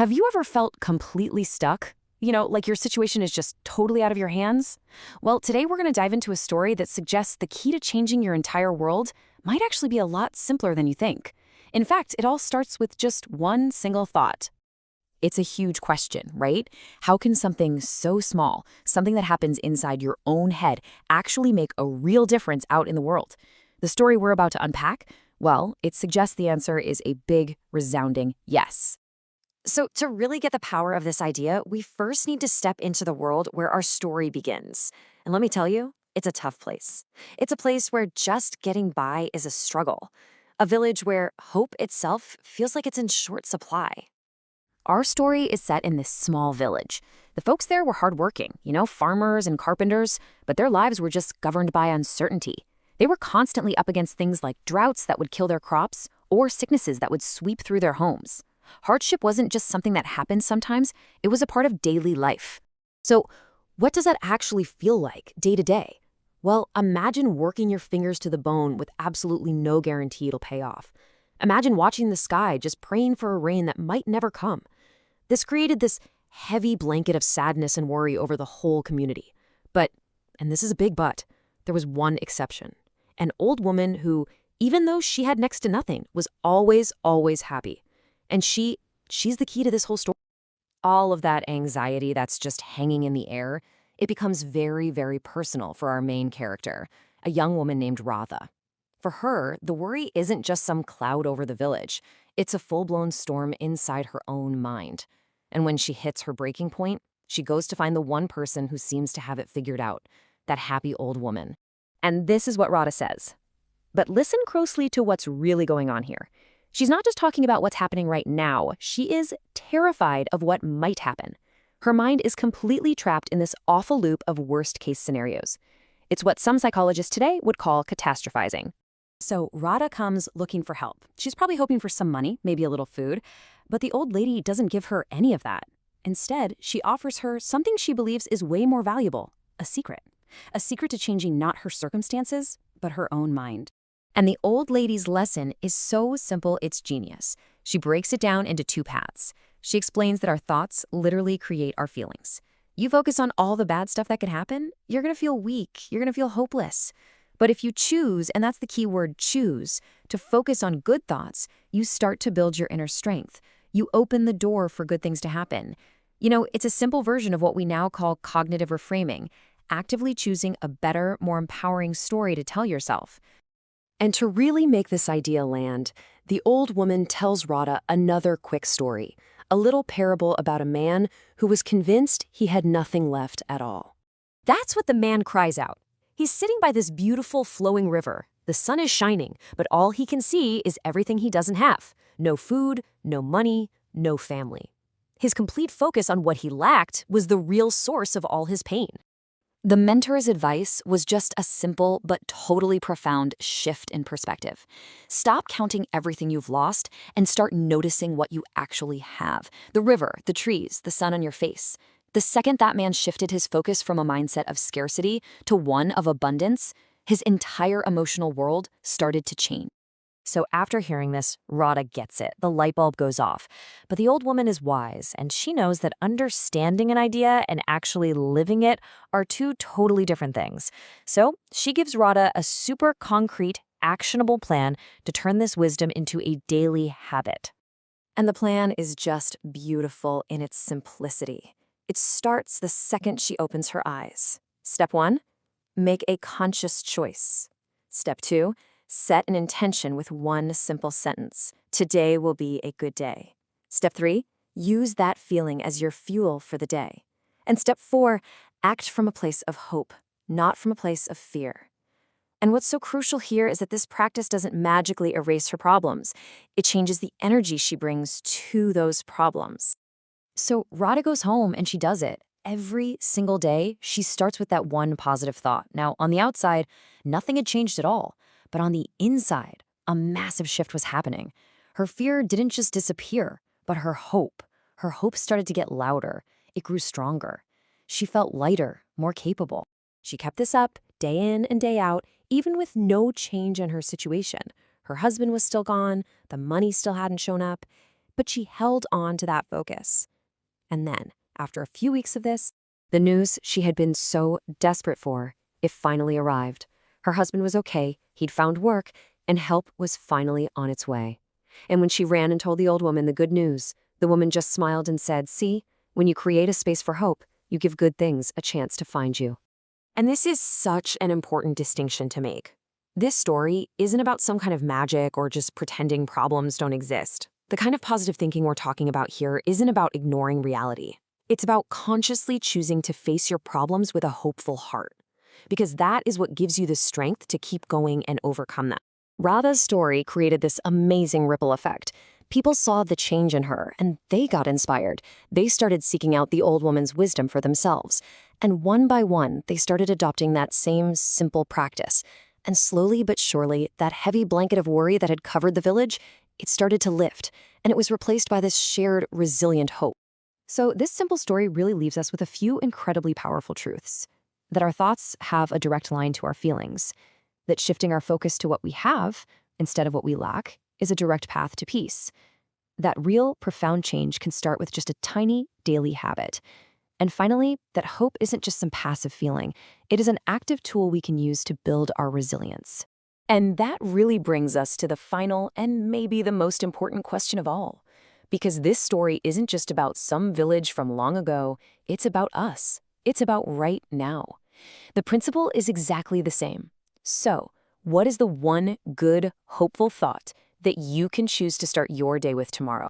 Have you ever felt completely stuck? Like your situation is just totally out of your hands? Well, today we're going to dive into a story that suggests the key to changing your entire world might actually be a lot simpler than you think. In fact, it all starts with just one single thought. It's a huge question, right? How can something so small, something that happens inside your own head, actually make a real difference out in the world? The story we're about to unpack, well, it suggests the answer is a big, resounding yes. So, to really get the power of this idea, we first need to step into the world where our story begins. And let me tell you, it's a tough place. It's a place where just getting by is a struggle. A village where hope itself feels like it's in short supply. Our story is set in this small village. The folks there were hardworking, farmers and carpenters, but their lives were just governed by uncertainty. They were constantly up against things like droughts that would kill their crops or sicknesses that would sweep through their homes. Hardship wasn't just something that happened sometimes, it was a part of daily life. So, what does that actually feel like day to day? Well, imagine working your fingers to the bone with absolutely no guarantee it'll pay off. Imagine watching the sky, just praying for a rain that might never come. This created this heavy blanket of sadness and worry over the whole community. But, and this is a big but, there was one exception. An old woman who, even though she had next to nothing, was always happy. And she's the key to this whole story. All of that anxiety that's just hanging in the air, it becomes very, very personal for our main character, a young woman named Radha. For her, the worry isn't just some cloud over the village. It's a full-blown storm inside her own mind. And when she hits her breaking point, she goes to find the one person who seems to have it figured out, that happy old woman. And this is what Radha says. But listen closely to what's really going on here. She's not just talking about what's happening right now. She is terrified of what might happen. Her mind is completely trapped in this awful loop of worst-case scenarios. It's what some psychologists today would call catastrophizing. So Radha comes looking for help. She's probably hoping for some money, maybe a little food, but the old lady doesn't give her any of that. Instead, she offers her something she believes is way more valuable, a secret. A secret to changing not her circumstances, but her own mind. And the old lady's lesson is so simple it's genius. She breaks it down into two paths. She explains that our thoughts literally create our feelings. You focus on all the bad stuff that could happen, you're going to feel weak, you're going to feel hopeless. But if you choose, and that's the key word, choose, to focus on good thoughts, you start to build your inner strength. You open the door for good things to happen. It's a simple version of what we now call cognitive reframing, actively choosing a better, more empowering story to tell yourself. And to really make this idea land, the old woman tells Radha another quick story, a little parable about a man who was convinced he had nothing left at all. That's what the man cries out. He's sitting by this beautiful flowing river. The sun is shining, but all he can see is everything he doesn't have. No food, no money, no family. His complete focus on what he lacked was the real source of all his pain. The mentor's advice was just a simple but totally profound shift in perspective. Stop counting everything you've lost and start noticing what you actually have. The river, the trees, the sun on your face. The second that man shifted his focus from a mindset of scarcity to one of abundance, his entire emotional world started to change. So after hearing this, Radha gets it. The light bulb goes off. But the old woman is wise, and she knows that understanding an idea and actually living it are two totally different things. So she gives Radha a super concrete, actionable plan to turn this wisdom into a daily habit. And the plan is just beautiful in its simplicity. It starts the second she opens her eyes. Step 1, make a conscious choice. Step 2, set an intention with one simple sentence. Today will be a good day. Step 3, use that feeling as your fuel for the day. And step 4, act from a place of hope, not from a place of fear. And what's so crucial here is that this practice doesn't magically erase her problems. It changes the energy she brings to those problems. So Radha goes home and she does it. Every single day, she starts with that one positive thought. Now, on the outside, nothing had changed at all. But on the inside, a massive shift was happening. Her fear didn't just disappear, but her hope. Her hope started to get louder. It grew stronger. She felt lighter, more capable. She kept this up day in and day out, even with no change in her situation. Her husband was still gone. The money still hadn't shown up. But she held on to that focus. And then, after a few weeks of this, the news she had been so desperate for, it finally arrived. Her husband was okay, he'd found work, and help was finally on its way. And when she ran and told the old woman the good news, the woman just smiled and said, "See, when you create a space for hope, you give good things a chance to find you." And this is such an important distinction to make. This story isn't about some kind of magic or just pretending problems don't exist. The kind of positive thinking we're talking about here isn't about ignoring reality. It's about consciously choosing to face your problems with a hopeful heart, because that is what gives you the strength to keep going and overcome them. Radha's story created this amazing ripple effect. People saw the change in her, and they got inspired. They started seeking out the old woman's wisdom for themselves. And one by one, they started adopting that same simple practice. And slowly but surely, that heavy blanket of worry that had covered the village, it started to lift, and it was replaced by this shared, resilient hope. So this simple story really leaves us with a few incredibly powerful truths. That our thoughts have a direct line to our feelings. That shifting our focus to what we have, instead of what we lack, is a direct path to peace. That real, profound change can start with just a tiny, daily habit. And finally, that hope isn't just some passive feeling. It is an active tool we can use to build our resilience. And that really brings us to the final and maybe the most important question of all. Because this story isn't just about some village from long ago, it's about us. It's about right now. The principle is exactly the same. So, what is the one good, hopeful thought that you can choose to start your day with tomorrow?